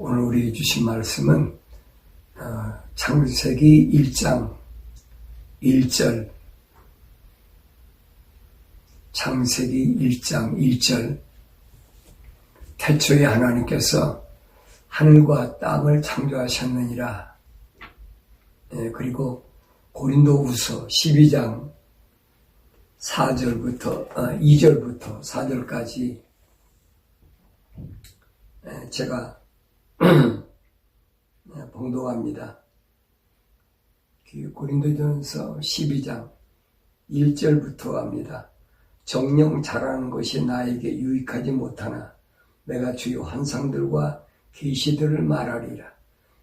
오늘 우리 주신 말씀은 창세기 1장 1절, 창세기 1장 1절. 태초에 하나님께서 하늘과 땅을 창조하셨느니라. 그리고 고린도후서 12장 2절부터 4절까지 제가 봉독합니다. 고린도전서 12장 1절부터 합니다. 정녕 잘하는 것이 나에게 유익하지 못하나 내가 주요 환상들과 계시들을 말하리라.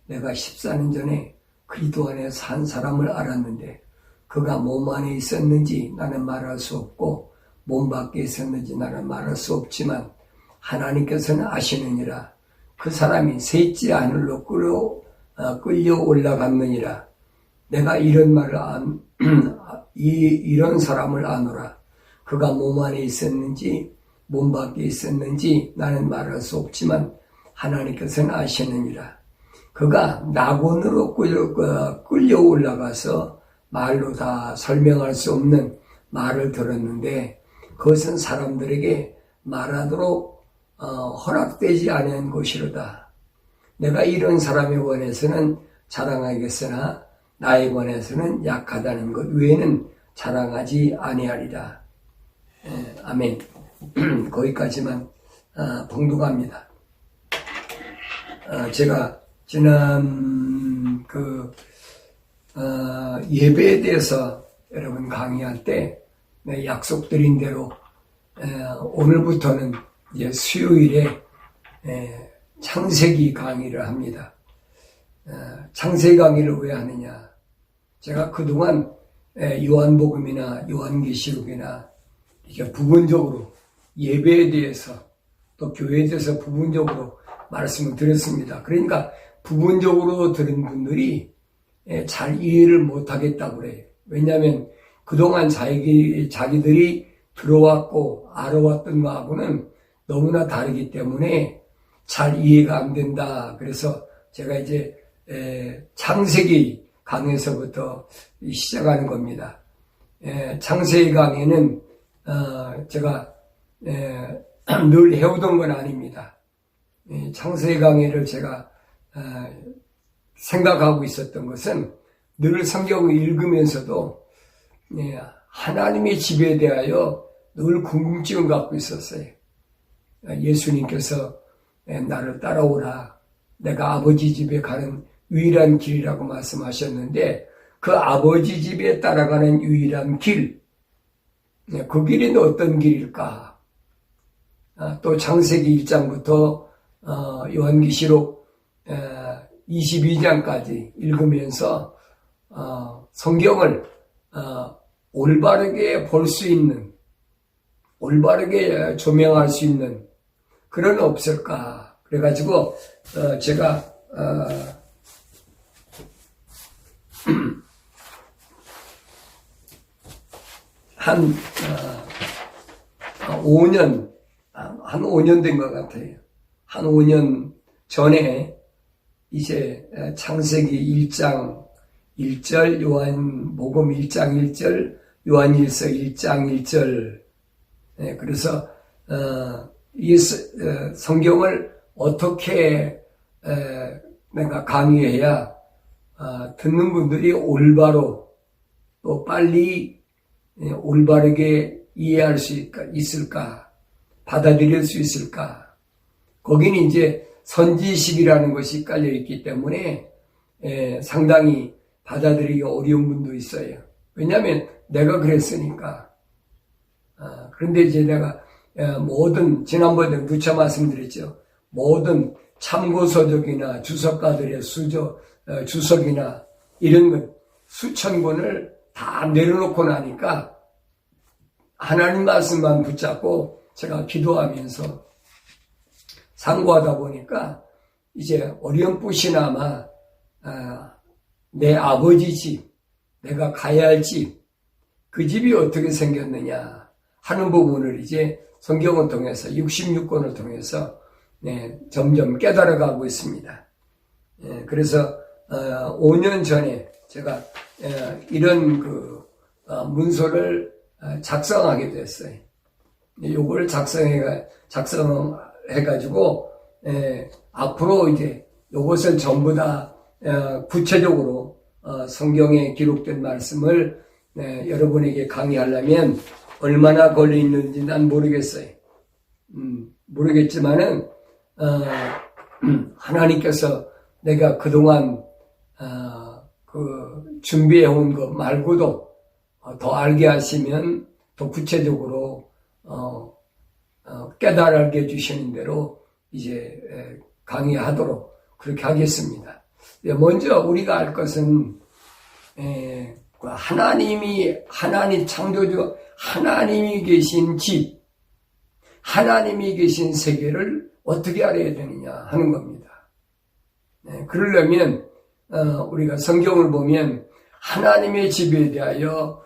내가 14년 전에 그리스도 안에서 한 사람을 알았는데 그가 몸 안에 있었는지 나는 말할 수 없고 몸 밖에 있었는지 나는 말할 수 없지만 하나님께서는 아시느니라. 그 사람이 셋째 하늘로 끌려 올라갔느니라. 내가 이런 사람을 아노라. 그가 몸 안에 있었는지 몸 밖에 있었는지 나는 말할 수 없지만 하나님께서는 아시느니라. 그가 낙원으로 끌려 올라가서 말로 다 설명할 수 없는 말을 들었는데 그것은 사람들에게 말하도록 허락되지 않은 것이로다. 내가 이런 사람에 관해서는 자랑하겠으나 나에 관해서는 약하다는 것 외에는 자랑하지 아니하리라. 아멘. 거기까지만 봉독합니다. 제가 지난 예배에 대해서 여러분 강의할 때 약속드린 대로 오늘부터는 이제 수요일에 창세기 강의를 합니다. 창세기 강의를 왜 하느냐? 제가 그동안 요한복음이나 요한계시록이나 이렇게 부분적으로 예배에 대해서 또 교회에 대해서 부분적으로 말씀을 드렸습니다. 그러니까 부분적으로 들은 분들이 잘 이해를 못하겠다고 그래요. 왜냐하면 그동안 자기들이 들어왔고 알아왔던 거하고는 너무나 다르기 때문에 잘 이해가 안 된다. 그래서 제가 이제 창세기 강에서부터 시작하는 겁니다. 창세기 강에는 제가 늘 해오던 건 아닙니다. 창세기 강의를 제가 생각하고 있었던 것은 늘 성경을 읽으면서도 하나님의 집에 대하여 늘 궁금증을 갖고 있었어요. 예수님께서 나를 따라오라. 내가 아버지 집에 가는 유일한 길이라고 말씀하셨는데 그 아버지 집에 따라가는 유일한 길, 그 길은 어떤 길일까? 또 창세기 1장부터 요한계시록 22장까지 읽으면서 성경을 올바르게 볼 수 있는, 올바르게 조명할 수 있는 그런 없을까? 그래가지고 제가 한 5년 된 것 같아요. 한 5년 전에 이제 창세기 1장 1절, 요한복음 1장 1절, 요한일서 1장 1절. 그래서 이 성경을 어떻게 내가 강의해야 듣는 분들이 올바로 또 빨리 올바르게 이해할 수 있을까? 받아들일 수 있을까? 거기는 이제 선지식이라는 것이 깔려 있기 때문에 상당히 받아들이기 어려운 분도 있어요. 왜냐하면 내가 그랬으니까. 그런데 이제 내가 모든 지난번에 누차 말씀드렸죠. 모든 참고서적이나 주석가들의 주석이나 이런 것 수천 권을 다 내려놓고 나니까 하나님 말씀만 붙잡고 제가 기도하면서 상고하다 보니까 이제 어렴풋이나마 내 아버지 집, 내가 가야 할 집, 그 집이 어떻게 생겼느냐 하는 부분을 이제 성경을 통해서 66권을 통해서 점점 깨달아가고 있습니다. 그래서 5년 전에 제가 이런 문서를 작성하게 됐어요. 요걸 작성해가지고 앞으로 이제 요것을 전부 다 구체적으로 성경에 기록된 말씀을 여러분에게 강의하려면 얼마나 걸리는지 난 모르겠어요. 모르겠지만은 하나님께서 내가 그동안 준비해온 것 말고도 더 알게 하시면 더 구체적으로 깨달게 해주시는 대로 이제 강의하도록 그렇게 하겠습니다. 먼저 우리가 알 것은 하나님 창조주 하나님이 계신 집, 하나님이 계신 세계를 어떻게 알아야 되느냐 하는 겁니다. 그러려면 우리가 성경을 보면 하나님의 집에 대하여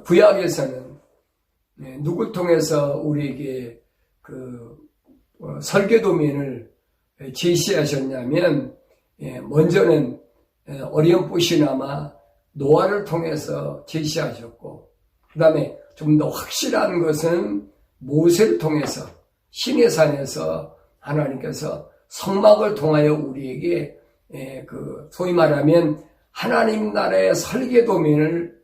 구약에서는 누구 통해서 우리에게 설계도면을 제시하셨냐면 먼저는 어렴풋이나마 노아를 통해서 제시하셨고 그 다음에 좀 더 확실한 것은 모세를 통해서 시내산에서 하나님께서 성막을 통하여 우리에게 소위 말하면 하나님 나라의 설계도면을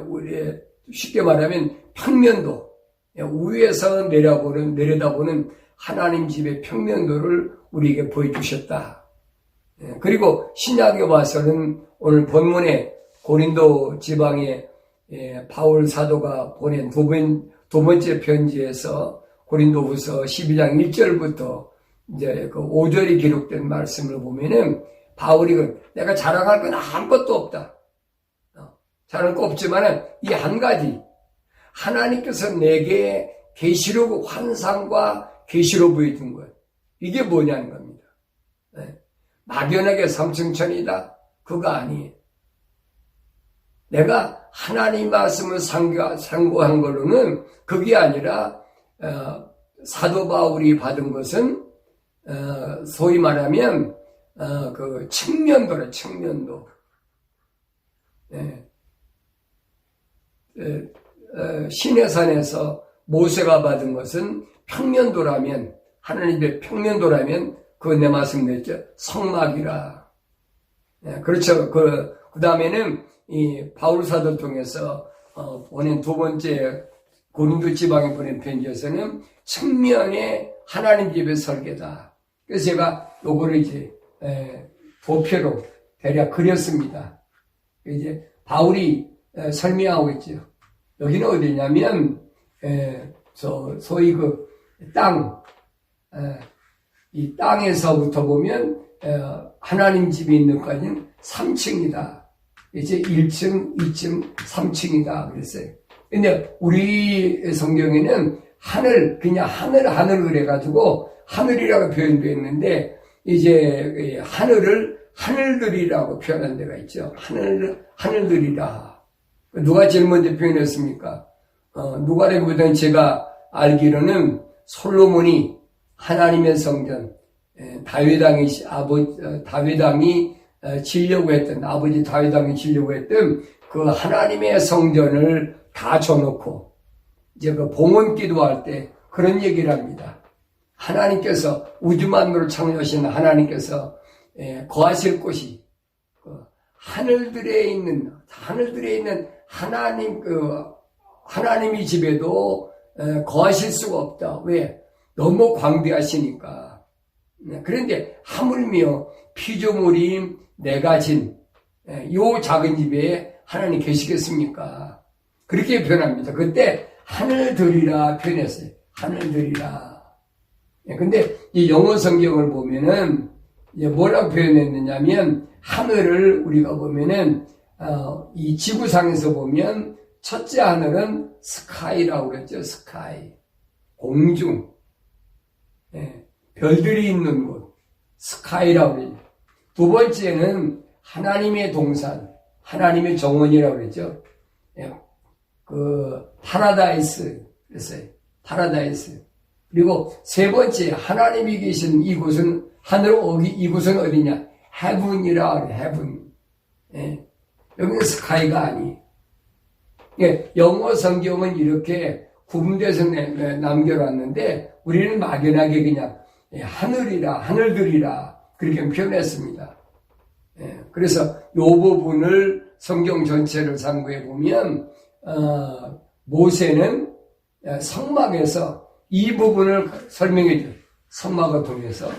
우리 쉽게 말하면 평면도 위에서 내려다보는 하나님 집의 평면도를 우리에게 보여주셨다. 그리고 신약에 와서는 오늘 본문에 고린도 지방에 바울 사도가 보낸 두 번째 편지에서 고린도후서 12장 1절부터 이제 5절이 기록된 말씀을 보면은 바울이 내가 자랑할 건 아무것도 없다. 자랑할 거 없지만은 이 한 가지 하나님께서 내게 계시록 환상과 계시로 보여준 것 이게 뭐냐는 겁니다. 막연하게 삼층천이다 그거 아니에요. 내가 하나님 말씀을 상고한 걸로는 그게 아니라 사도 바울이 받은 것은 소위 말하면 측면도래 측면도. 시내산에서 모세가 받은 것은 평면도라면 하나님의 평면도라면 그건 내 말씀 냈죠. 성막이라. 그렇죠. 그 다음에는 이 바울 사도 통해서 보낸 두 번째 고린도 지방에 보낸 편지에서는 측면에 하나님 집의 설계다. 그래서 제가 요거를 이제 도표로 대략 그렸습니다. 이제 바울이 설명하고 있죠. 여기는 어디냐면 소위 이 땅에서부터 보면 하나님 집이 있는 것까지는 3층이다. 이제 1층, 2층, 3층이다 그랬어요. 근데 우리 성경에는 그냥 하늘 그래가지고 하늘이라고 표현되어 있는데 이제 하늘을 하늘들이라고 표현한 데가 있죠. 하늘들이라. 누가 제일 먼저 표현했습니까? 누가라기보다는 제가 알기로는 솔로몬이 하나님의 성전, 다윗왕이 지려고 했던, 아버지 다윗왕이 지려고 했던 그 하나님의 성전을 다 줘놓고 이제 봉헌 기도할 때 그런 얘기를 합니다. 하나님께서 우주 만물을 창조하신 하나님께서 거하실 곳이 하늘들에 있는 하나님이 집에도 거하실 수가 없다. 왜? 너무 광대하시니까. 그런데 하물며 피조물인 내가 진 요 작은 집에 하나님 계시겠습니까? 그렇게 표현합니다. 그때 하늘들이라 표현했어요. 하늘들이라. 근데 이 영어 성경을 보면은 이제 뭐라고 표현했느냐면 하늘을 우리가 보면은 이 지구상에서 보면 첫째 하늘은 스카이라고 그랬죠. 스카이. 공중. 별들이 있는 곳. 스카이라고 그러죠. 두 번째는 하나님의 동산. 하나님의 정원이라고 그랬죠. 파라다이스. 그랬어요. 파라다이스. 그리고 세 번째, 하나님이 계신 이곳은, 이곳은 어디냐? heaven이라 그래, heaven. 예. 여기는 sky가 아니. 예, 영어 성경은 이렇게 구분돼서 남겨놨는데, 우리는 막연하게 그냥, 예, 하늘들이라, 그렇게 표현했습니다. 예, 그래서 이 부분을 성경 전체를 참고해 보면, 모세는 성막에서 이 부분을 설명해 줘요. 성막을 통해서.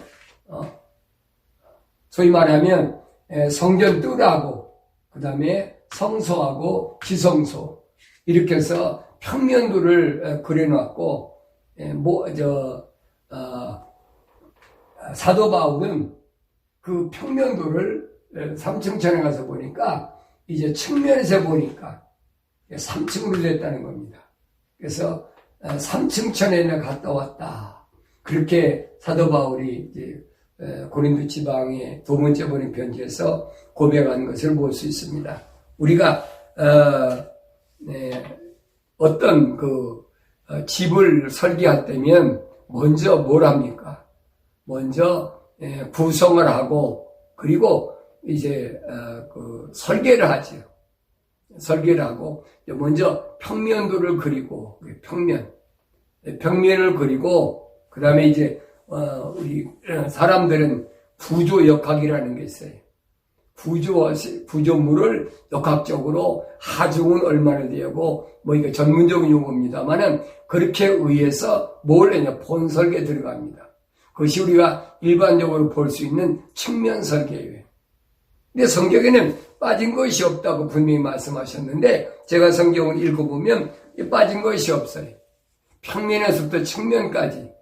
소위 말하면, 성전 뜰하고, 그 다음에 성소하고 지성소, 이렇게 해서 평면도를 그려놨고, 사도 바울은 그 평면도를 3층천에 가서 보니까 이제 측면에서 보니까 3층으로 됐다는 겁니다. 그래서 3층천에 내가 갔다 왔다. 그렇게 사도 바울이 이제 고린도 지방의 두 번째 보낸 편지에서 고백한 것을 볼 수 있습니다. 우리가 어떤 집을 설계할 때면 먼저 뭘 합니까? 먼저 구성을 하고 그리고 이제 설계를 하죠. 설계를 하고 먼저 평면도를 그리고 평면을 그리고 그 다음에 이제 우리 사람들은 구조역학이라는 게 있어요. 구조물을 역학적으로 하중은 얼마나 되고 이게 전문적인 용어입니다만은 그렇게 의해서 뭘 하냐 본설계 들어갑니다. 그것이 우리가 일반적으로 볼 수 있는 측면 설계예요. 근데 성경에는 빠진 것이 없다고 분명히 말씀하셨는데 제가 성경을 읽어보면 빠진 것이 없어요. 평면에서부터 측면까지.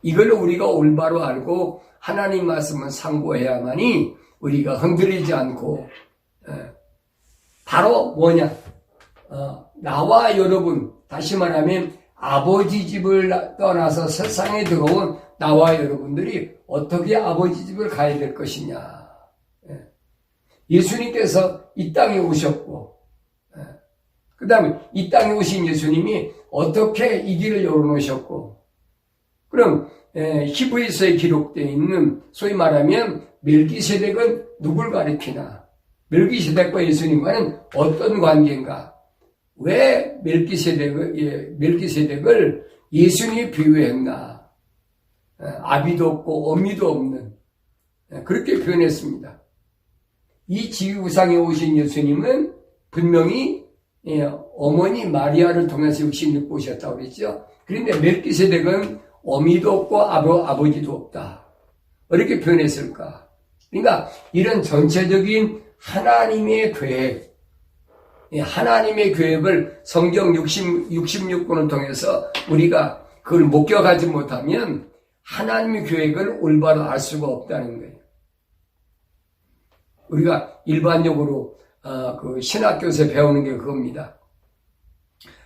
이걸 우리가 올바로 알고 하나님 말씀을 상고해야만이 우리가 흔들리지 않고 바로 뭐냐 나와 여러분, 다시 말하면 아버지 집을 떠나서 세상에 들어온 나와 여러분들이 어떻게 아버지 집을 가야 될 것이냐. 예수님께서 이 땅에 오셨고 그 다음에 이 땅에 오신 예수님이 어떻게 이 길을 열어놓으셨고 그럼 히브리서에 기록되어 있는 소위 말하면 멜기세덱은 누굴 가리키나 멜기세덱과 예수님과는 어떤 관계인가 왜 멜기세덱을 예수님이 비유했나 아비도 없고 어미도 없는 그렇게 표현했습니다. 이 지구상에 오신 예수님은 분명히 어머니 마리아를 통해서 66 오셨다고 그랬죠. 그런데 멜기세덱은 어미도 없고 아버지도 없다. 어떻게 표현했을까? 그러니까 이런 전체적인 하나님의 계획, 하나님의 계획을 성경 66권을 통해서 우리가 그걸 목격하지 못하면 하나님의 계획을 올바로 알 수가 없다는 거예요. 우리가 일반적으로 그 신학교에서 배우는 게 그겁니다.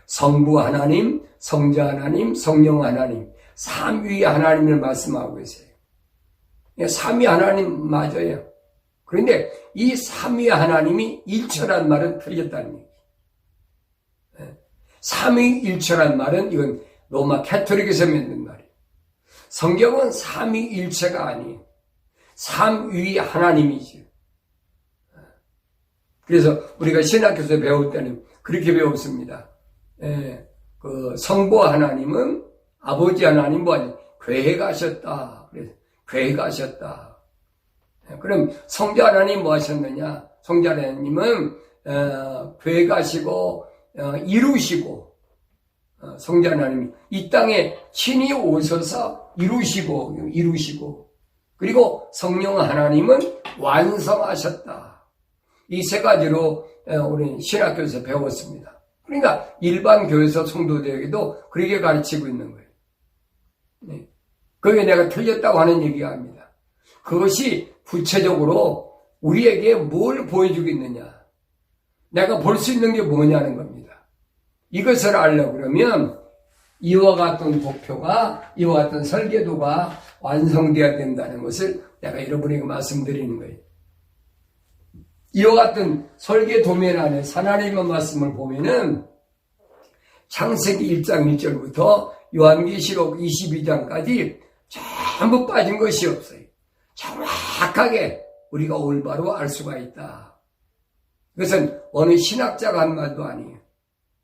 성부 하나님, 성자 하나님, 성령 하나님, 삼위의 하나님을 말씀하고 있어요. 삼위 하나님 맞아요. 그런데 이 삼위 하나님이 일체란 말은 틀렸다는 얘기예요. 삼위일체란 말은 이건 로마 캐토릭에서 만든 말이에요. 성경은 삼위일체가 아니에요. 삼위 하나님이죠. 그래서 우리가 신학교에서 배울 때는 그렇게 배웠습니다. 그 성부 하나님은 아버지 하나님 계획하셨다. 그래서 계획하셨다. 그럼 성자 하나님 뭐 하셨느냐? 성자 하나님은 계획하시고 이루시고 성자 하나님이 이 땅에 친히 오셔서 이루시고 그리고 성령 하나님은 완성하셨다. 이 세 가지로 우리 신학교에서 배웠습니다. 그러니까 일반 교회에서 성도들에게도 그렇게 가르치고 있는 거예요. 네. 그게 내가 틀렸다고 하는 얘기가 아닙니다. 그것이 구체적으로 우리에게 뭘 보여주겠느냐. 내가 볼 수 있는 게 뭐냐는 겁니다. 이것을 알려고 그러면 이와 같은 목표가 이와 같은 설계도가 완성되어야 된다는 것을 내가 여러분에게 말씀드리는 거예요. 이와 같은 설계 도면 안에 하나님의 말씀을 보면은 창세기 1장 1절부터 요한계시록 22장까지 전부 빠진 것이 없어요. 정확하게 우리가 올바로 알 수가 있다. 그것은 어느 신학자가 한 말도 아니에요.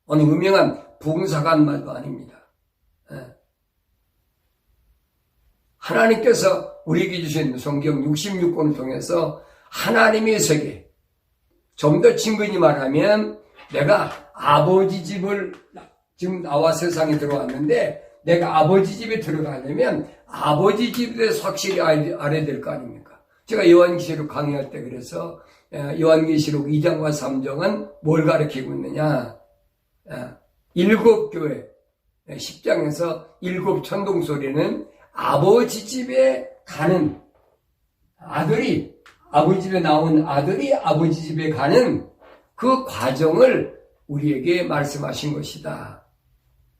어느 유명한 부흥사가 한 말도 아닙니다. 하나님께서 우리에게 주신 성경 66권을 통해서 하나님의 세계, 좀 더 친근히 말하면 내가 아버지 집을 지금 나와 세상에 들어왔는데 내가 아버지 집에 들어가려면 아버지 집에 대해서 확실히 알아야 될 거 아닙니까? 제가 요한계시록 강의할 때 그래서 요한계시록 2장과 3장은 뭘 가르치고 있느냐? 7교회 10장에서 7 천동소리는 아버지 집에 가는 아들이, 아버지 집에 나온 아들이 아버지 집에 가는 그 과정을 우리에게 말씀하신 것이다.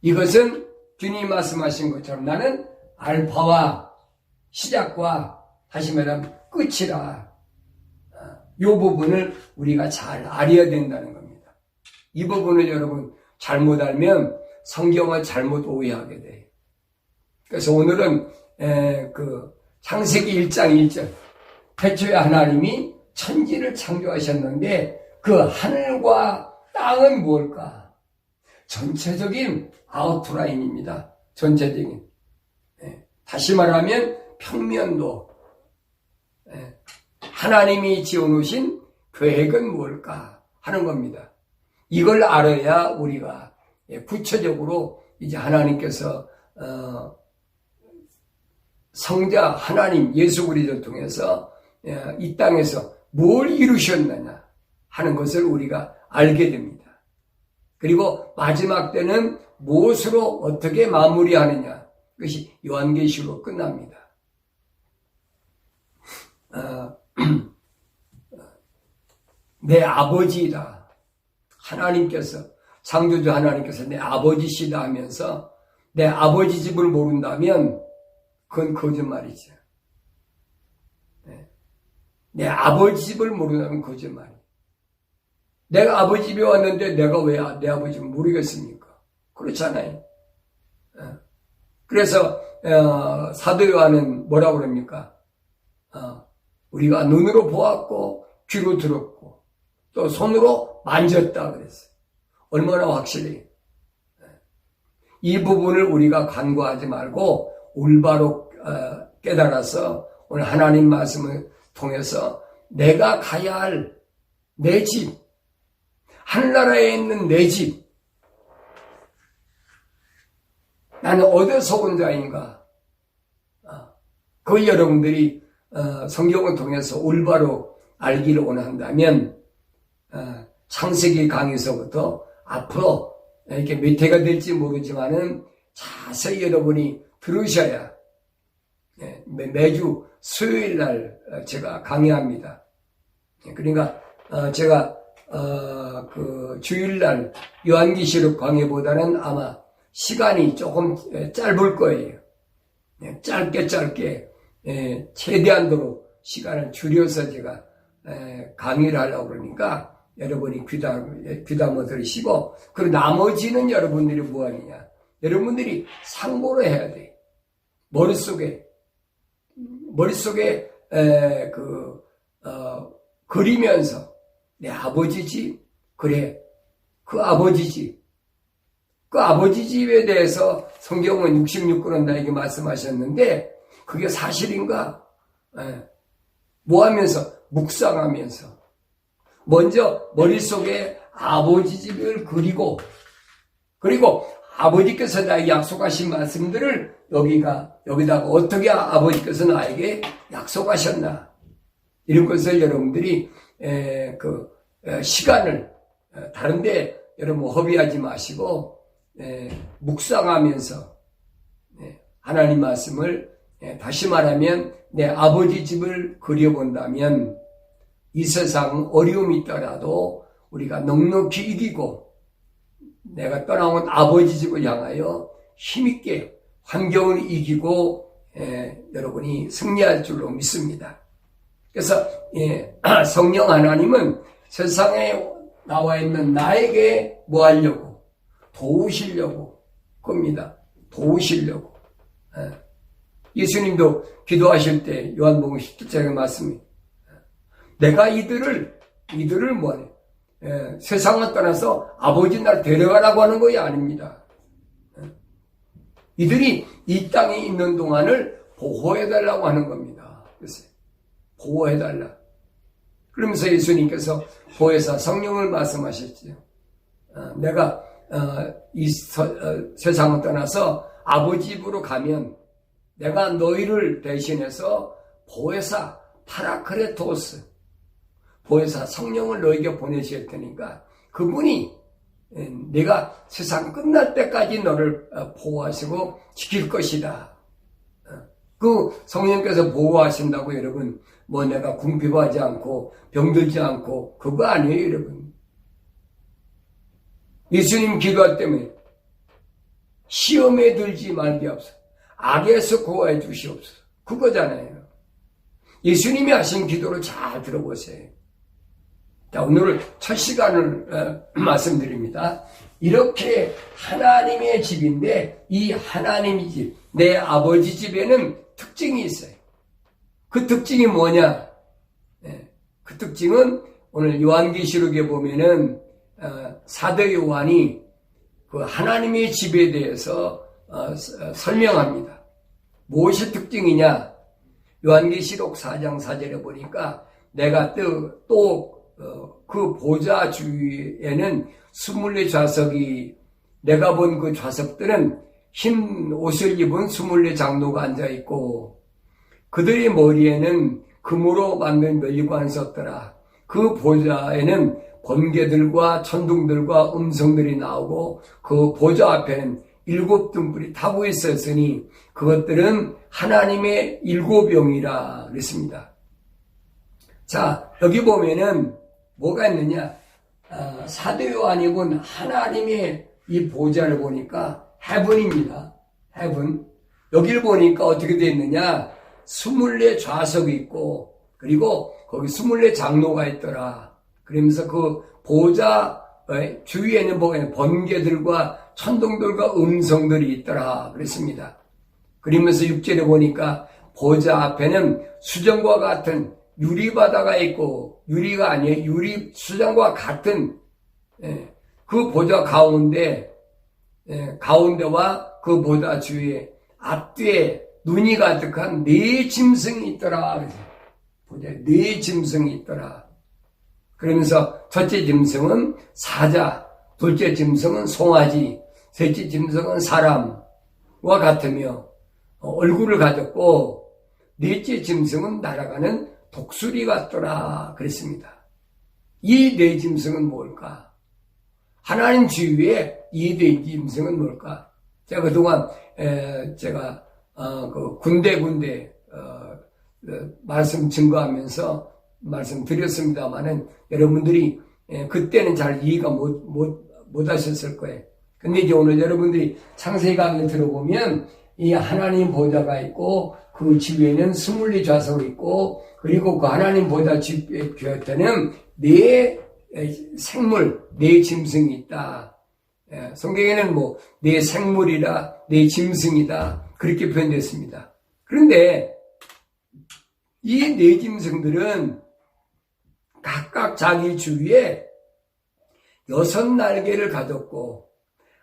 이것은 주님이 말씀하신 것처럼 나는 알파와 시작과 다시 말하면 끝이라. 이 부분을 우리가 잘 알아야 된다는 겁니다. 이 부분을 여러분 잘못 알면 성경을 잘못 오해하게 돼요. 그래서 오늘은 창세기 1장 1절 태초에 하나님이 천지를 창조하셨는데 그 하늘과 땅은 무엇일까? 전체적인 아웃라인입니다. 전체적인. 다시 말하면 평면도. 하나님이 지어놓으신 계획은 무엇일까 하는 겁니다. 이걸 알아야 우리가 구체적으로 이제 하나님께서 성자 하나님 예수 그리스도를 통해서 이 땅에서 뭘 이루셨느냐 하는 것을 우리가 알게 됩니다. 그리고 마지막 때는 무엇으로 어떻게 마무리하느냐, 그것이 요한계시로 끝납니다. 내 아버지다. 하나님께서, 창조주 하나님께서 내 아버지시다 하면서 내 아버지 집을 모른다면 그건 거짓말이죠. 내 아버지 집을 모른다면 거짓말이에요. 내가 아버지 집에 왔는데 내가 왜 내 아버지 집을 모르겠습니까? 그렇잖아요. 그래서 사도 요한은 뭐라고 그럽니까? 우리가 눈으로 보았고 귀로 들었고 또 손으로 만졌다 그랬어요. 얼마나 확실히. 이 부분을 우리가 간과하지 말고 올바로 깨달아서 오늘 하나님 말씀을 통해서 내가 가야 할 내 집, 하늘나라에 있는 내 집, 나는 어디서 온 자인가? 그걸 여러분들이 성경을 통해서 올바로 알기를 원한다면 창세기 강의서부터 앞으로 이렇게 몇 회가 될지 모르지만은 자세히 여러분이 들으셔야 매주 수요일 날 제가 강의합니다. 그러니까 제가 그 주일 날 요한계시록 강의보다는 아마 시간이 조금 짧을 거예요. 짧게 최대한도로 시간을 줄여서 제가 강의를 하려고 그러니까 여러분이 귀담아 들으시고, 그리고 나머지는 여러분들이 뭐하느냐, 여러분들이 상고를 해야 돼. 머릿속에 그리면서 내 아버지 집, 그래, 그 아버지 집에 대해서 성경은 66권은 나에게 말씀하셨는데 그게 사실인가? 뭐 하면서? 묵상하면서 먼저 머릿속에 아버지 집을 그리고 아버지께서 나에게 약속하신 말씀들을 여기다가 어떻게 아버지께서 나에게 약속하셨나, 이런 것을 여러분들이 시간을 다른데 여러분 허비하지 마시고 묵상하면서 하나님 말씀을 다시 말하면 내 아버지 집을 그려본다면 이 세상 어려움이 있더라도 우리가 넉넉히 이기고 내가 떠나온 아버지 집을 향하여 힘있게 환경을 이기고 여러분이 승리할 줄로 믿습니다. 그래서 성령 하나님은 세상에 나와 있는 나에게 뭐 하려고? 도우시려고 겁니다. 도우시려고. 예수님도 기도하실 때 요한복음 17장의 말씀이 내가 이들을 뭐하냐 세상을 떠나서 아버지 나라 데려가라고 하는 것이 아닙니다. 이들이 이 땅에 있는 동안을 보호해달라고 하는 겁니다. 그래서 보호해달라. 그러면서 예수님께서 보혜사 성령을 말씀하셨지요. 내가 이 세상을 떠나서 아버지 집으로 가면 내가 너희를 대신해서 보혜사 파라크레토스 보혜사 성령을 너에게 보내실 테니까 그분이 내가 세상 끝날 때까지 너를 보호하시고 지킬 것이다. 그 성령께서 보호하신다고 여러분 뭐 내가 궁핍하지 않고 병들지 않고 그거 아니에요 여러분. 예수님 기도할 때문에 시험에 들지 말게 없어. 악에서 구하여 주시옵소서. 그거잖아요. 예수님이 하신 기도를 잘 들어보세요. 자, 오늘 첫 시간을 말씀드립니다. 이렇게 하나님의 집인데 이 하나님의 집, 내 아버지 집에는 특징이 있어요. 그 특징이 뭐냐? 그 특징은 오늘 요한계시록에 보면은 사도 요한이 그 하나님의 집에 대해서 설명합니다. 무엇이 특징이냐? 요한계시록 4장 4절에 보니까 내가 또 그 보좌 주위에는 24좌석이 내가 본 그 좌석들은 흰 옷을 입은 24장로가 앉아있고 그들의 머리에는 금으로 만든 멸관이 섰더라. 그 보좌에는 번개들과 천둥들과 음성들이 나오고 그 보좌 앞에는 7등불이 타고 있었으니 그것들은 하나님의 7영이라 그랬습니다. 자, 여기 보면은 뭐가 있느냐? 사도 요한이 본 하나님의 이 보좌를 보니까 헤븐입니다. 헤븐. 여기를 보니까 어떻게 되어 있느냐? 24좌석이 있고 그리고 거기 24장로가 있더라. 그러면서 그 보좌 주위에는 뭐가 번개들과 천둥들과 음성들이 있더라. 그랬습니다. 그러면서 6절에 보니까 보좌 앞에는 수정과 같은 유리바다가 있고 유리가 아니에요. 유리 수정과 같은 그 보좌 가운데와 그 보좌 주위에 앞뒤에 눈이 가득한 4짐승이 있더라. 보좌 4짐승이 있더라. 그러면서 첫째 짐승은 사자, 둘째 짐승은 송아지, 셋째 짐승은 사람과 같으며 얼굴을 가졌고 넷째 짐승은 날아가는 독수리 같더라 그랬습니다. 이 네 짐승은 뭘까? 하나님 주위에 이 네 짐승은 뭘까? 제가 그동안 그 군데 말씀 증거하면서 말씀드렸습니다만은 여러분들이 그때는 잘 이해가 못 하셨을 거예요. 근데 이제 오늘 여러분들이 창세기 강의 들어보면 이 하나님 보좌가 있고 그 주위에는 24좌석이 있고 그리고 그 하나님 보좌 곁에는 4 생물, 4 짐승이 있다. 성경에는 4 생물이라 4 짐승이다. 그렇게 표현됐습니다. 그런데 이 4 짐승들은 각각 자기 주위에 6 날개를 가졌고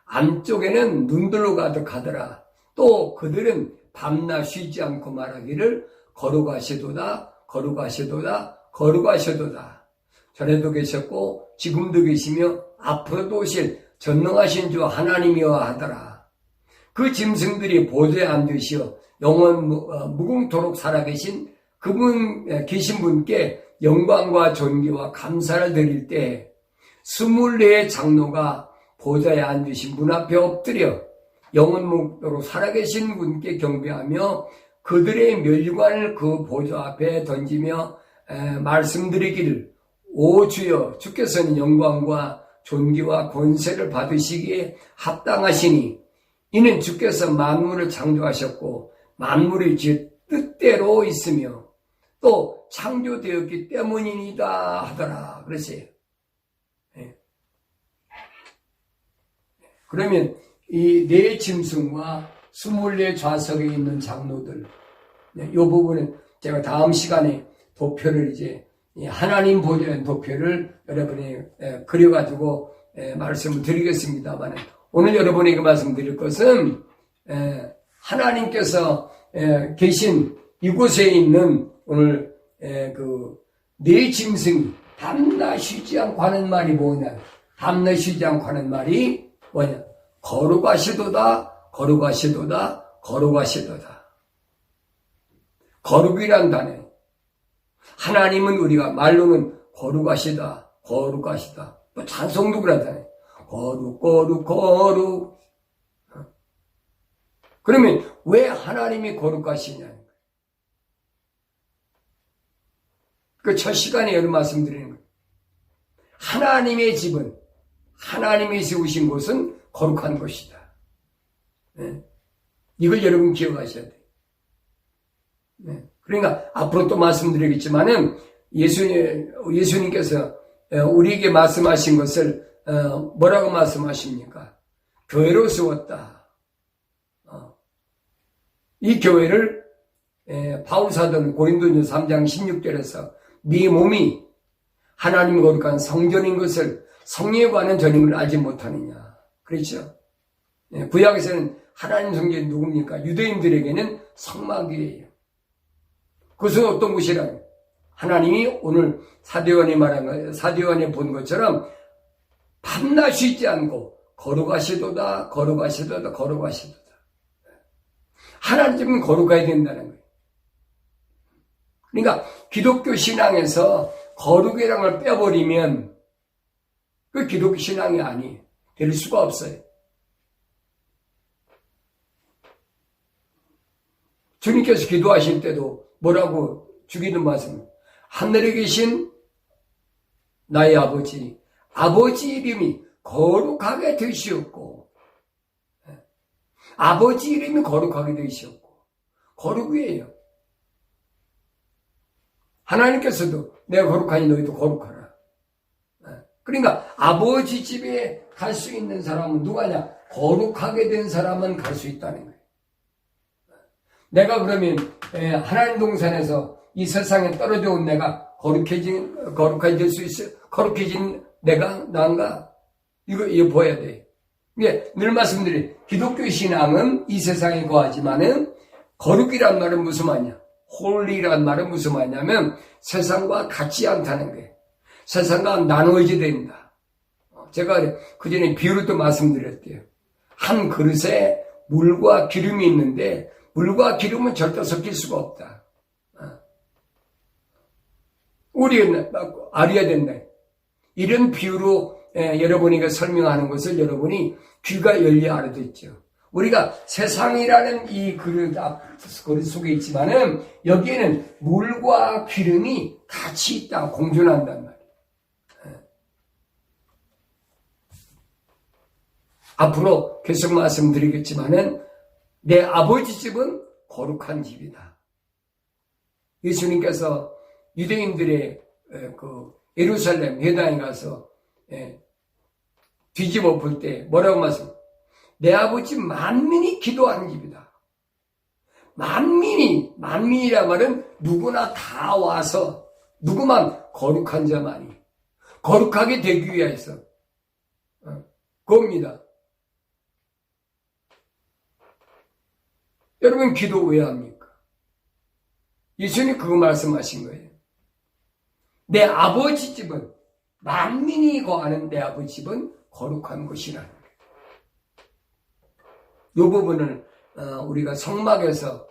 안쪽에는 눈들로 가득하더라. 또 그들은 밤낮 쉬지 않고 말하기를 거룩하시도다 거룩하시도다 거룩하시도다. 전에도 계셨고 지금도 계시며 앞으로도 오실 전능하신 주 하나님이여 하더라. 그 짐승들이 보좌에 앉으시어 영원 무궁토록 살아계신 그분 계신 분께 영광과 존귀와 감사를 드릴 때 24 장로가 보좌에 앉으신 문 앞에 엎드려 영원 묵도록 살아계신 분께 경배하며 그들의 멸관을 그 보좌 앞에 던지며 말씀드리기를 오 주여 주께서는 영광과 존귀와 권세를 받으시기에 합당하시니 이는 주께서 만물을 창조하셨고 만물이 제 뜻대로 있으며 또 창조되었기 때문이니다 하더라 그랬어요. 그러면 이 4 짐승과 24 좌석에 있는 장로들. 이 부분은 제가 다음 시간에 도표를 이제 하나님 보좌의 도표를 여러분이 그려가지고 말씀을 드리겠습니다만, 오늘 여러분에게 말씀드릴 것은 하나님께서 계신 이곳에 있는 오늘 네 짐승이 밤낮 쉬지 않고 하는 말이 뭐냐? 밤낮 쉬지 않고 하는 말이 뭐냐? 거룩하시도다, 거룩하시도다, 거룩하시도다. 거룩이란 단어. 하나님은 우리가 말로는 거룩하시다, 거룩하시다. 또 찬송도 그러잖아요. 거룩, 거룩, 거룩. 그러면 왜 하나님이 거룩하시냐는 거예요. 그 첫 시간에 여러분 말씀드리는 거예요. 하나님의 집은, 하나님이 세우신 곳은 거룩한 곳이다. 네. 이걸 여러분 기억하셔야 돼요. 네. 그러니까 앞으로 또 말씀드리겠지만은 예수님께서 우리에게 말씀하신 것을 뭐라고 말씀하십니까? 교회로 세웠다. 이 교회를 바울 사도는 고린도전서 3장 16절에서 네 몸이 하나님 거룩한 성전인 것을 성령에 관한 전임을 알지 못하느냐. 그렇죠? 구약에서는 하나님 성전이 누굽니까? 유대인들에게는 성막이에요. 그것은 어떤 곳이라면 하나님이 오늘 사도요한이 말한 거, 사도요한이 본 것처럼 밤낮 쉬지 않고 거룩하시도다, 거룩하시도다, 거룩하시도다. 하나님은 거룩해야 된다는 거예요. 그러니까 기독교 신앙에서 거룩이라는 걸 빼버리면 그 기독교 신앙이 아니에요. 될 수가 없어요. 주님께서 기도하실 때도 뭐라고 주기도 말씀, 하늘에 계신 나의 아버지, 아버지 이름이 거룩하게 되시옵고, 아버지 이름이 거룩하게 되시옵고, 거룩이에요. 하나님께서도 내가 거룩하니 너희도 거룩하라. 그러니까 아버지 집에 갈 수 있는 사람은 누가냐? 거룩하게 된 사람은 갈 수 있다는 거예요. 내가 그러면 하나님 동산에서 이 세상에 떨어져 온 내가 거룩해질 수 있어? 거룩해진 내가 난가? 이거 보아야 돼. 이게 늘 말씀드린 기독교 신앙은 이 세상에 거하지만은 거룩이란 말은 무슨 말이냐? 홀리란 말은 무슨 말이냐면 세상과 같지 않다는 거예요. 세상과 나누어져야 된다. 제가 그 전에 비유를 또 말씀드렸대요. 한 그릇에 물과 기름이 있는데 물과 기름은 절대 섞일 수가 없다. 우리는 알아야 된다. 이런 비유로 여러분에게 설명하는 것을 여러분이 귀가 열려 알아듣죠. 우리가 세상이라는 이 그릇 속에 있지만은 여기에는 물과 기름이 같이 있다, 공존한단 말이에요. 앞으로 계속 말씀드리겠지만은 내 아버지 집은 거룩한 집이다. 예수님께서 유대인들의 예루살렘 회당에 가서 뒤집어 볼 때 뭐라고 말씀? 내 아버지 만민이 기도하는 집이다. 만민이라 말은 누구나 다 와서 누구만 거룩한 자만이 거룩하게 되기 위해서 그겁니다. 여러분 기도 왜 합니까? 예수님이 그거 말씀하신 거예요. 내 아버지 집은 만민이 거하는 내 아버지 집은 거룩한 곳이라는 거예요. 이 부분을 우리가 성막에서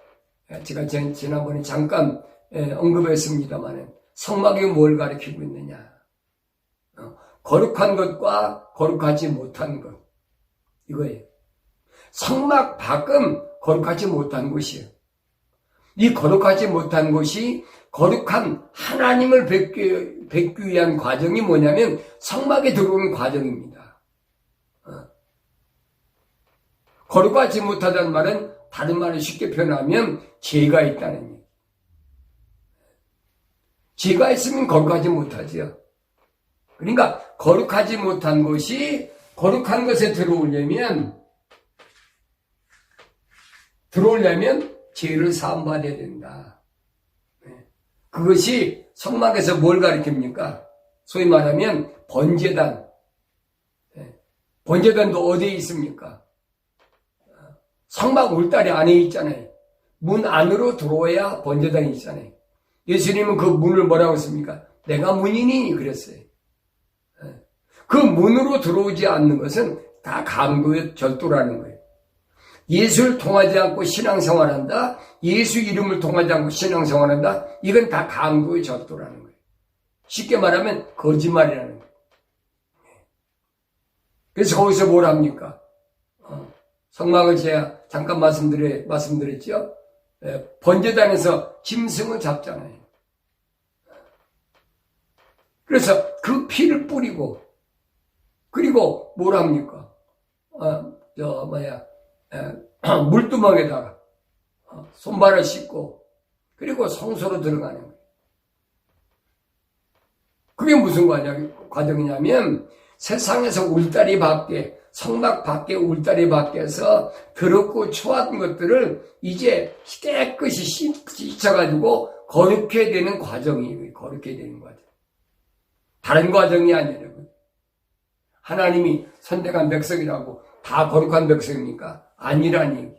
제가 지난번에 잠깐 언급했습니다만 성막이 뭘 가리키고 있느냐? 거룩한 것과 거룩하지 못한 것 이거예요. 성막 밖은 거룩하지 못한 곳이에요. 이 거룩하지 못한 곳이 거룩한 하나님을 뵙기 위한 과정이 뭐냐면 성막에 들어오는 과정입니다. 거룩하지 못하다는 말은 다른 말을 쉽게 표현하면 죄가 있다는 얘기. 죄가 있으면 거룩하지 못하죠. 그러니까 거룩하지 못한 것이 거룩한 것에 들어오려면 들어오려면 죄를 사함받아야 된다. 그것이 성막에서 뭘 가리킵니까? 소위 말하면 번제단. 번제단도 어디에 있습니까? 성막 울타리 안에 있잖아요. 문 안으로 들어와야 번제단이 있잖아요. 예수님은 그 문을 뭐라고 했습니까? 내가 문이니 그랬어요. 그 문으로 들어오지 않는 것은 다 강도의 절도라는 거예요. 예수를 통하지 않고 신앙생활한다. 예수 이름을 통하지 않고 신앙생활한다. 이건 다 강도의 절도라는 거예요. 쉽게 말하면 거짓말이라는 거예요. 그래서 거기서 뭘 합니까? 성막을 제가 잠깐 말씀드렸죠. 번제단에서 짐승을 잡잖아요. 그래서 그 피를 뿌리고 그리고 뭘 합니까? 물두멍에다가 손발을 씻고 그리고 성소로 들어가는 거예요. 그게 무슨 과정이냐면 세상에서 울타리 밖에 성막 밖에 울타리 밖에서 더럽고 추한 것들을 이제 깨끗이 씻어가지고 거룩해야 되는 과정이에요. 거룩해야 되는 과정. 다른 과정이 아니라 하나님이 선택한 백성이라고 다 거룩한 백성입니까? 아니라니.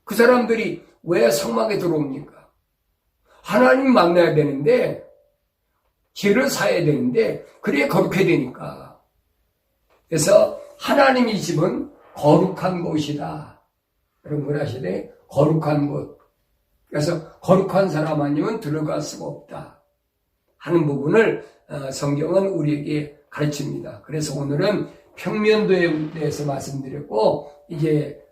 그 사람들이 왜 성막에 들어옵니까? 하나님 만나야 되는데 죄를 사야 되는데 그래야 거룩해야 되니까. 그래서 하나님의 집은 거룩한 곳이다. 여러분 뭘 하셔야 돼? 거룩한 곳. 그래서 거룩한 사람 아니면 들어갈 수가 없다 하는 부분을 성경은 우리에게 가르칩니다. 그래서 오늘은 평면도에 대해서 말씀드렸고 이제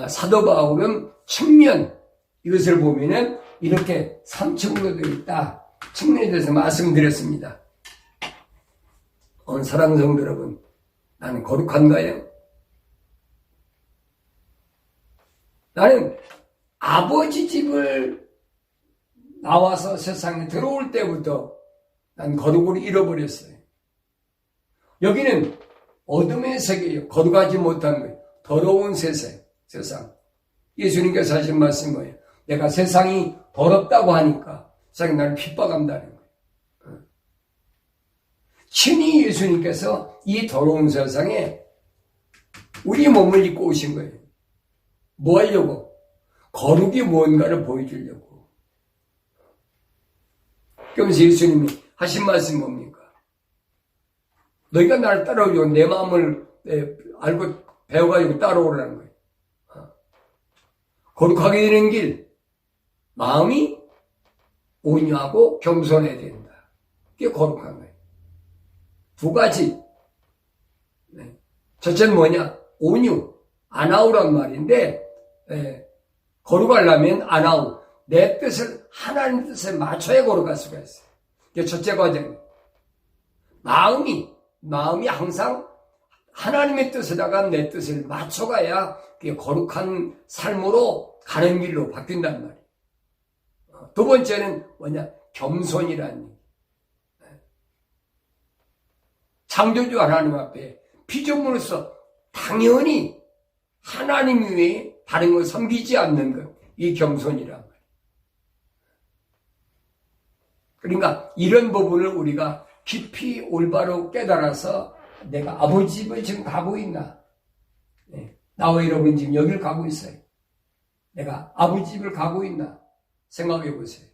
사도 바울은 측면 이것을 보면은 이렇게 3층으로 되어 있다. 측면에 대해서 말씀드렸습니다. 오늘 사랑하는 성도 여러분, 나는 거룩한가요? 나는 아버지 집을 나와서 세상에 들어올 때부터 난 거룩을 잃어버렸어요. 여기는 어둠의 세계예요. 거룩하지 못한 거예요. 더러운 세상. 예수님께서 하신 말씀은 뭐예요? 내가 세상이 더럽다고 하니까 세상이 나를 핍박한다는 거예요. 친히 예수님께서 이 더러운 세상에 우리 몸을 입고 오신 거예요. 뭐 하려고? 거룩이 무언가를 보여주려고. 그러면서 예수님이 하신 말씀이 뭡니까? 너희가 나를 따라오려고 내 마음을 알고 배워가지고 따라오라는 거예요. 거룩하게 되는 길, 마음이 온유하고 겸손해야 된다. 그게 거룩한 거예요. 두 가지. 첫째는 뭐냐? 온유, 아나우란 말인데 거룩하려면 아나우, 내 뜻을 하나님 뜻에 맞춰야 거룩할 수가 있어요. 이게 첫째 과정이에요. 마음이 항상 하나님의 뜻에다가 내 뜻을 맞춰가야 그게 거룩한 삶으로 가는 길로 바뀐단 말이에요. 두 번째는 뭐냐? 겸손이라는 얘기. 창조주 하나님 앞에 피조물로서 당연히 하나님 외에 다른 걸 섬기지 않는 것, 이 겸손이란 말이에요. 그러니까 이런 부분을 우리가 깊이 올바로 깨달아서 내가 아버지 집을 지금 가고 있나? 나와 여러분 지금 여길 가고 있어요. 내가 아버지 집을 가고 있나? 생각해 보세요.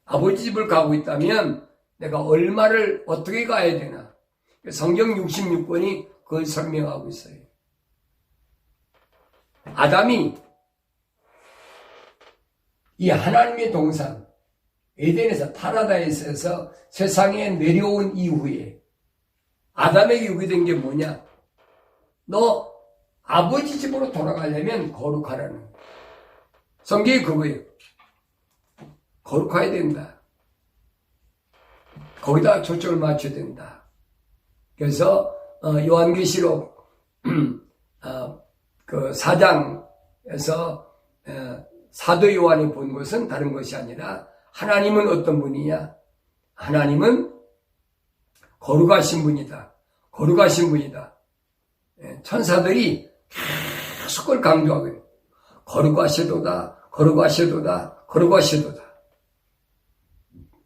아버지 집을 가고 있다면 내가 얼마를 어떻게 가야 되나? 성경 66권이 그걸 설명하고 있어요. 아담이 이 하나님의 동산 에덴에서 파라다이스에서 세상에 내려온 이후에 아담에게 요구된 게 뭐냐? 너 아버지 집으로 돌아가려면 거룩하라는 거예요. 성경이 그거예요. 거룩해야 된다. 거기다 초점을 맞춰야 된다. 그래서 요한계시록 그 4장에서 사도 요한이 본 것은 다른 것이 아니라 하나님은 어떤 분이냐? 하나님은 거룩하신 분이다. 거룩하신 분이다. 천사들이 계속 그걸 강조하고 있는 거룩하시도다, 거룩하시도다, 거룩하시도다.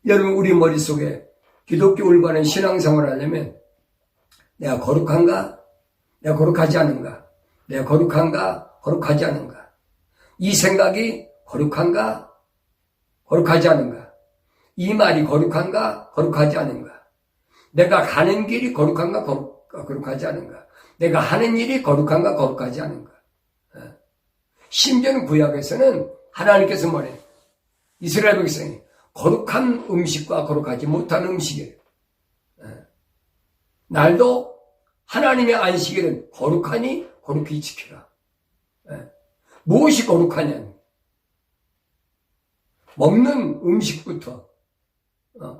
여러분, 우리 머릿속에 기독교 올바른 신앙생활을 하려면 내가 거룩한가? 내가 거룩하지 않은가? 내가 거룩한가? 거룩하지 않은가? 이 생각이 거룩한가? 거룩하지 않은가? 이 말이 거룩한가? 거룩하지 않은가? 내가 가는 길이 거룩한가? 거룩하지 않은가? 내가 하는 일이 거룩한가? 거룩하지 않은가? 심지어는 구약에서는 하나님께서 뭐래? 이스라엘 백성이 거룩한 음식과 거룩하지 못한 음식이에요. 날도 하나님의 안식일은 거룩하니 거룩히 지키라. 무엇이 거룩하냐? 먹는 음식부터.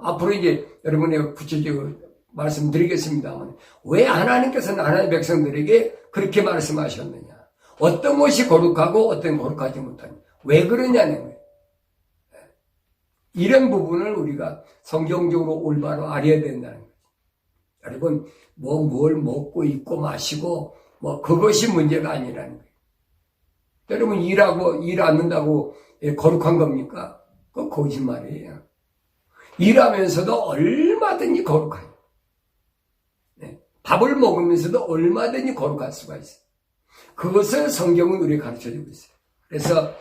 앞으로 이제 여러분의 구체적으로 말씀드리겠습니다만, 왜 하나님께서는 하나님의 백성들에게 그렇게 말씀하셨느냐? 어떤 것이 거룩하고 어떤 것이 거룩하지 못하냐? 왜 그러냐는 거예요. 이런 부분을 우리가 성경적으로 올바로 알아야 된다는 거죠. 여러분, 뭘 먹고 입고 마시고 그것이 문제가 아니라는 거예요. 여러분, 일 안 한다고 거룩한 겁니까? 그거 거짓말이에요. 일하면서도 얼마든지 거룩해요. 밥을 먹으면서도 얼마든지 거룩할 수가 있어요. 그것을 성경은 우리에게 가르쳐주고 있어요. 그래서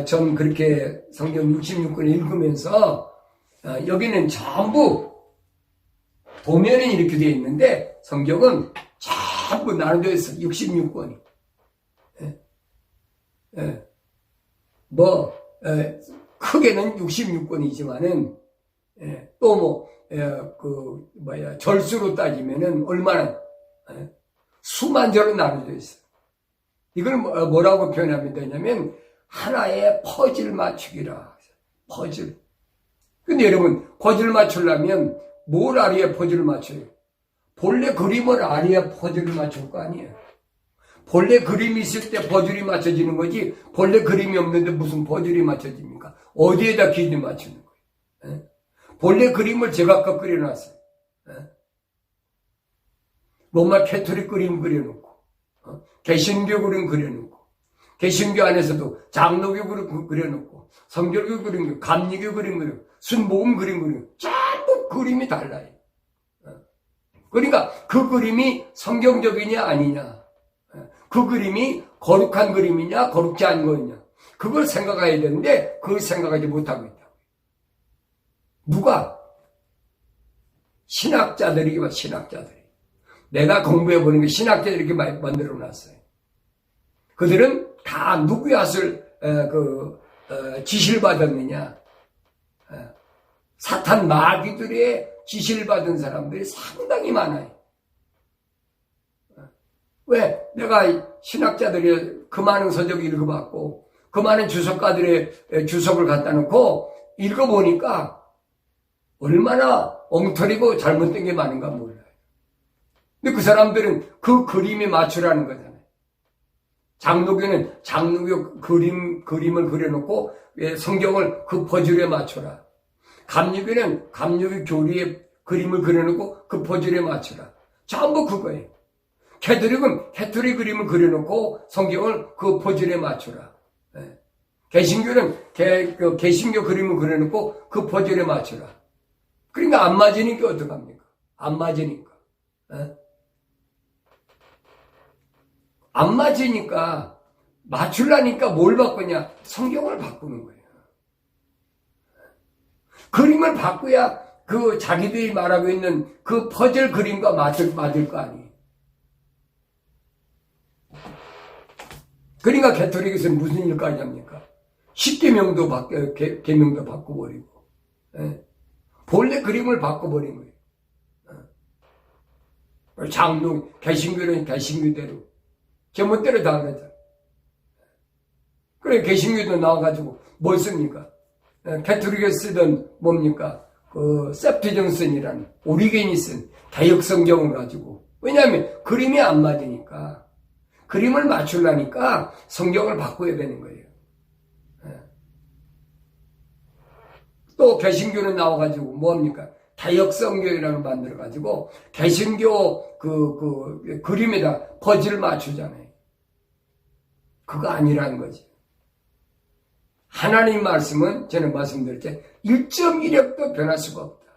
전 그렇게 성경 66권을 읽으면서 여기는 전부 도면은 이렇게 되어 있는데 성경은 전부 나눠져 있어요. 66권이. 크게는 66권이지만은 또 절수로 따지면은 얼마나 수만 절로 나눠져 있어요. 이걸 뭐라고 표현하면 되냐면 하나의 퍼즐 맞추기라. 퍼즐. 근데 여러분, 퍼즐 맞추려면 뭘 알아야 퍼즐을 맞춰요? 본래 그림을 알아야 퍼즐을 맞출 거 아니에요. 본래 그림이 있을 때 퍼즐이 맞춰지는 거지, 본래 그림이 없는데 무슨 퍼즐이 맞춰집니까? 어디에다 기준을 맞추는 거예요? 본래 그림을 제각각 그려놨어요. 로마 캐토릭 그림 그려놓고, 개신교 그림 그려놓고, 개신교 안에서도 장로교 그림 그려놓고, 성결교 그림, 감리교 그림 그려놓고, 순복음 그림 그려놓고, 전부 그림이 달라요. 그러니까 그 그림이 성경적이냐 아니냐, 그 그림이 거룩한 그림이냐 거룩지 않은 거냐, 그걸 생각해야 되는데 그걸 생각하지 못하고 있다. 누가? 신학자들이 내가 공부해보는 게 신학자들이 이렇게 만들어놨어요. 그들은 다 누구의 앗을 지시를 받았느냐? 사탄 마귀들의 지시를 받은 사람들이 상당히 많아요. 왜? 내가 신학자들의 그 많은 서적 읽어봤고 그 많은 주석가들의 주석을 갖다 놓고 읽어보니까 얼마나 엉터리고 잘못된 게 많은가 몰라요. 근데 그 사람들은 그 그림에 맞추라는 거잖아요. 장로교는 장로교 그림을 그려놓고 성경을 그 퍼즐에 맞춰라. 감리교는 감리교 교리의 그림을 그려놓고 그 퍼즐에 맞춰라. 전부 그거예요. 캐토릭은 캐토릭 그림을 그려놓고 성경을 그 퍼즐에 맞춰라. 개신교는 개신교 그림을 그려놓고 그 퍼즐에 맞춰라. 그러니까 안 맞으니까 어떡합니까? 안 맞으니까. 안 맞으니까 맞추려니까 뭘 바꾸냐? 성경을 바꾸는 거예요. 그림을 바꿔야 그 자기들이 말하고 있는 그 퍼즐 그림과 맞을 거 아니에요. 그러니까 개토릭에서는 무슨 일까지 합니까? 10계명도 계명도 바꿔버리고, 본래 그림을 바꿔버린 거예요. 장로, 개신교는 개신교대로, 제멋대로 다 그랬잖아요. 그래, 개신교도 나와가지고, 뭘 씁니까? 캐토릭에 쓰던 뭡니까? 셉트정슨이라는 오리겐이 쓴 개역성경을 가지고. 왜냐하면 그림이 안 맞으니까. 그림을 맞추려니까 성경을 바꿔야 되는 거예요. 또 개신교는 나와가지고 뭡니까? 개역성경이라는 걸 만들어가지고 개신교 그림에다 퍼즐을 맞추잖아요. 그거 아니라는 거지. 하나님 말씀은 저는 말씀드릴 때 1.1획도 변할 수가 없다.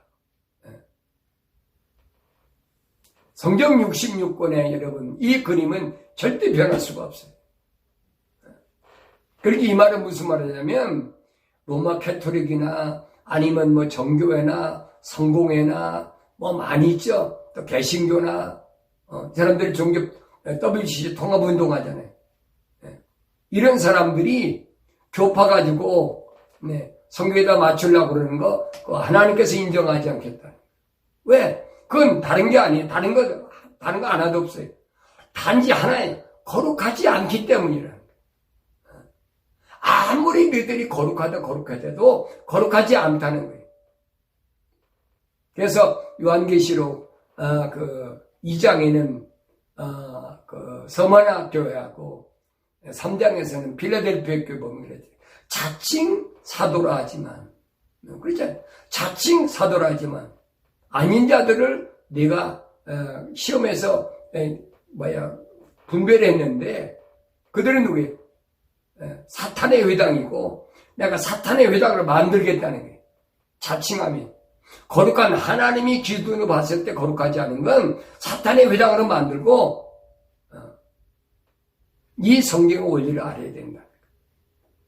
성경 66권에 여러분 이 그림은 절대 변할 수가 없어요. 그렇게 이 말은 무슨 말이냐면 로마 캐토릭이나 아니면 뭐 정교회나 성공회나 뭐 많이 있죠. 또 개신교나 사람들이 종교 WCC 통합운동 하잖아요. 이런 사람들이 교파 가지고 성교에다 맞추려고 그러는 거 그거 하나님께서 인정하지 않겠다. 왜? 그건 다른 게 아니에요. 다른 거 하나도 없어요. 단지 하나에 거룩하지 않기 때문이라는 거예요. 아무리 너희들이 거룩하다도 거룩하지 않다는 거예요. 그래서 요한계시록 2장에는 그 서머나 교회하고 3장에서는 빌라델피아 교회 보면 그러지. 자칭 사도라 하지만 그렇잖아요. 자칭 사도라 하지만 아닌 자들을 내가 시험에서 분별을 했는데 그들은 누구예요? 사탄의 회당이고 내가 사탄의 회당을 만들겠다는 거예요. 자칭하면 거룩한 하나님이 기준으로 봤을 때 거룩하지 않은 건 사탄의 회당으로 만들고 이 성경의 원리를 알아야 된다.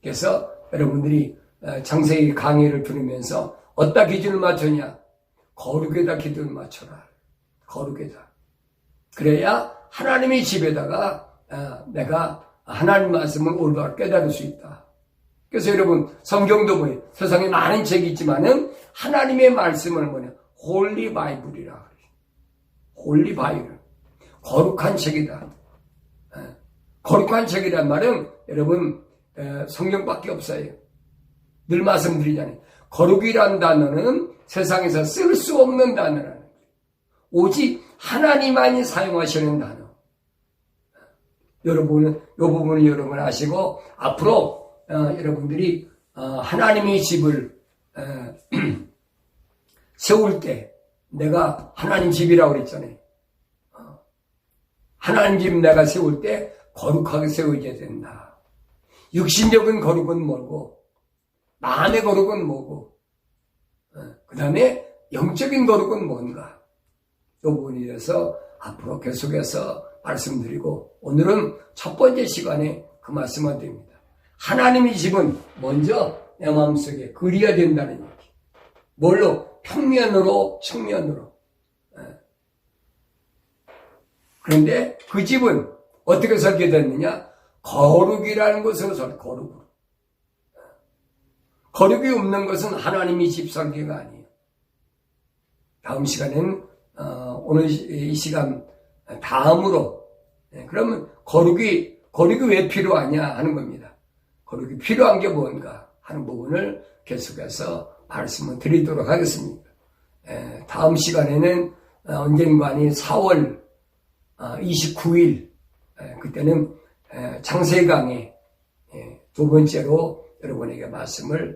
그래서 여러분들이 창세기 강의를 들으면서 어디다 기준을 맞추냐? 거룩에다 기준을 맞춰라. 거룩에다. 그래야 하나님의 집에다가 내가 하나님 말씀을 올바로 깨달을 수 있다. 그래서 여러분 성경도 뭐예요? 세상에 많은 책이 있지만은 하나님의 말씀을 뭐냐? 홀리 바이블이라 그래요. 홀리 바이블. 거룩한 책이다. 거룩한 책이란 말은 여러분 성경밖에 없어요. 늘 말씀드리잖아요. 거룩이란 단어는 세상에서 쓸 수 없는 단어라는 거예요. 오직 하나님만이 사용하시는 단어. 여러분은 이 부분을 여러분 아시고 앞으로 여러분들이 하나님의 집을 세울 때 내가 하나님 집이라고 그랬잖아요. 하나님 집 내가 세울 때 거룩하게 세워져야 된다. 육신적인 거룩은 뭐고 마음의 거룩은 뭐고 그 다음에 영적인 거룩은 뭔가 이 부분에 대해서 앞으로 계속해서 말씀드리고 오늘은 첫 번째 시간에 그 말씀을 드립니다. 하나님의 집은 먼저 내 마음속에 그려야 된다는 얘기. 뭘로? 평면으로 측면으로. 그런데 그 집은 어떻게 설계됐느냐? 거룩이라는 것으로 거룩으로. 거룩이 없는 것은 하나님의 집 설계가 아니에요. 다음 시간에는 오늘 이 시간 다음으로 그러면 거룩이 왜 필요하냐 하는 겁니다. 거룩이 필요한 게 뭔가 하는 부분을 계속해서 말씀을 드리도록 하겠습니다. 다음 시간에는 언젠가 아닌 4월 29일 그때는 창세기 강의 두 번째로 여러분에게 말씀을